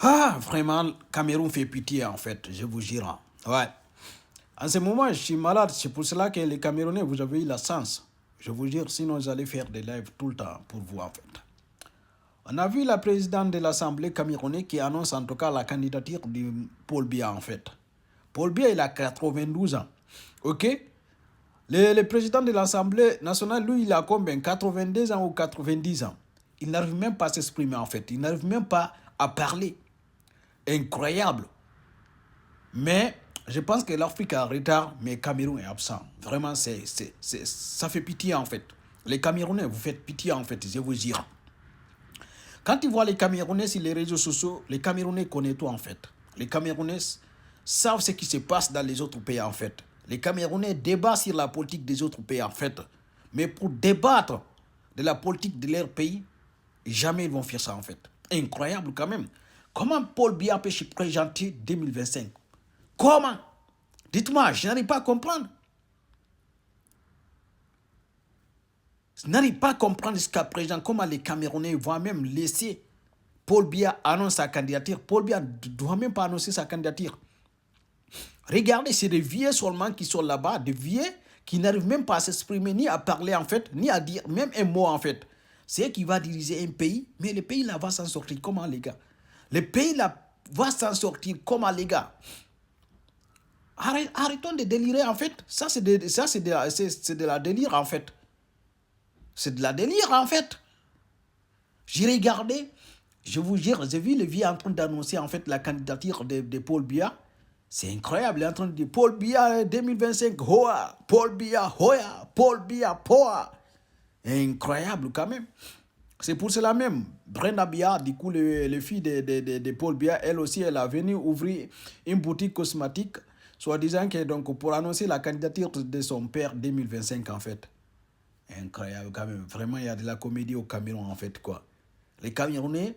Ah, vraiment, Cameroun fait pitié en fait, je vous jure. Ouais. En ce moment, je suis malade. C'est pour cela que les Camerounais, vous avez eu la chance. Je vous jure, sinon j'allais faire des lives tout le temps pour vous en fait. On a vu la présidente de l'Assemblée camerounaise qui annonce en tout cas la candidature de Paul Biya en fait. Paul Biya, il a 92 ans. Ok? Le président de l'Assemblée nationale, lui, il a combien? 82 ans ou 90 ans. Il n'arrive même pas à s'exprimer en fait. Il n'arrive même pas à parler. Incroyable. Mais je pense que l'Afrique est en retard, mais Cameroun est absent. Vraiment, ça fait pitié en fait. Les Camerounais, vous faites pitié en fait, je vous jure. Quand ils voient les Camerounais sur les réseaux sociaux, les Camerounais connaissent tout en fait. Les Camerounais savent ce qui se passe dans les autres pays en fait. Les Camerounais débattent sur la politique des autres pays en fait. Mais pour débattre de la politique de leur pays, jamais ils vont faire ça en fait. Incroyable quand même. Comment Paul Biya peut se présenter 2025? Comment? Dites-moi, je n'arrive pas à comprendre. Je n'arrive pas à comprendre jusqu'à présent comment les Camerounais vont même laisser Paul Biya annoncer sa candidature. Paul Biya ne doit même pas annoncer sa candidature. Regardez, c'est des vieux seulement qui sont là-bas, des vieux qui n'arrivent même pas à s'exprimer, ni à parler en fait, ni à dire même un mot en fait. C'est qui va diriger un pays, mais le pays là va s'en sortir comment les gars? Le pays là va s'en sortir comment les gars? Arrêtons de délirer en fait. Ça c'est de la délire en fait. C'est de la délire en fait. J'ai regardé, je vous jure, j'ai vu le vieux en train d'annoncer en fait la candidature de Paul Biya. C'est incroyable, il est en train de dire Paul Biya 2025, Hoa, Paul Biya, Hoa, Paul Biya, Poa. Incroyable quand même. C'est pour cela même, Brenda Biya, du coup, le fille de Paul Biya, elle aussi, elle a venu ouvrir une boutique cosmétique, soi-disant que donc pour annoncer la candidature de son père 2025 en fait. Incroyable quand même. Vraiment, il y a de la comédie au Cameroun en fait quoi. Les Camerounais,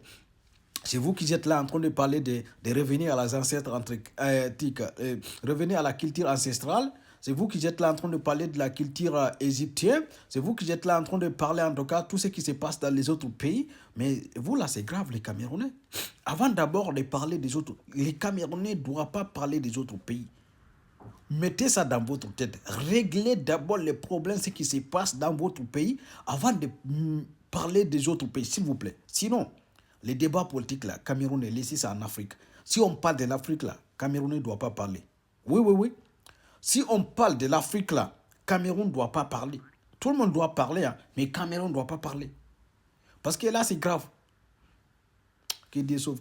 c'est vous qui êtes là en train de parler de revenir à les ancêtres antiques, revenir à la culture ancestrale. C'est vous qui êtes là en train de parler de la culture égyptienne. C'est vous qui êtes là en train de parler en tout cas tout ce qui se passe dans les autres pays. Mais vous là, c'est grave les Camerounais. Avant d'abord de parler des autres, les Camerounais ne doivent pas parler des autres pays. Mettez ça dans votre tête. Réglez d'abord les problèmes, ce qui se passe dans votre pays, avant de parler des autres pays, s'il vous plaît. Sinon, les débats politiques là, Cameroun est laissé ça en Afrique. Si on parle de l'Afrique là, Cameroun ne doit pas parler. Oui, oui, oui. Si on parle de l'Afrique là, Cameroun ne doit pas parler. Tout le monde doit parler, hein, mais Cameroun ne doit pas parler. Parce que là, c'est grave. Que Dieu sauve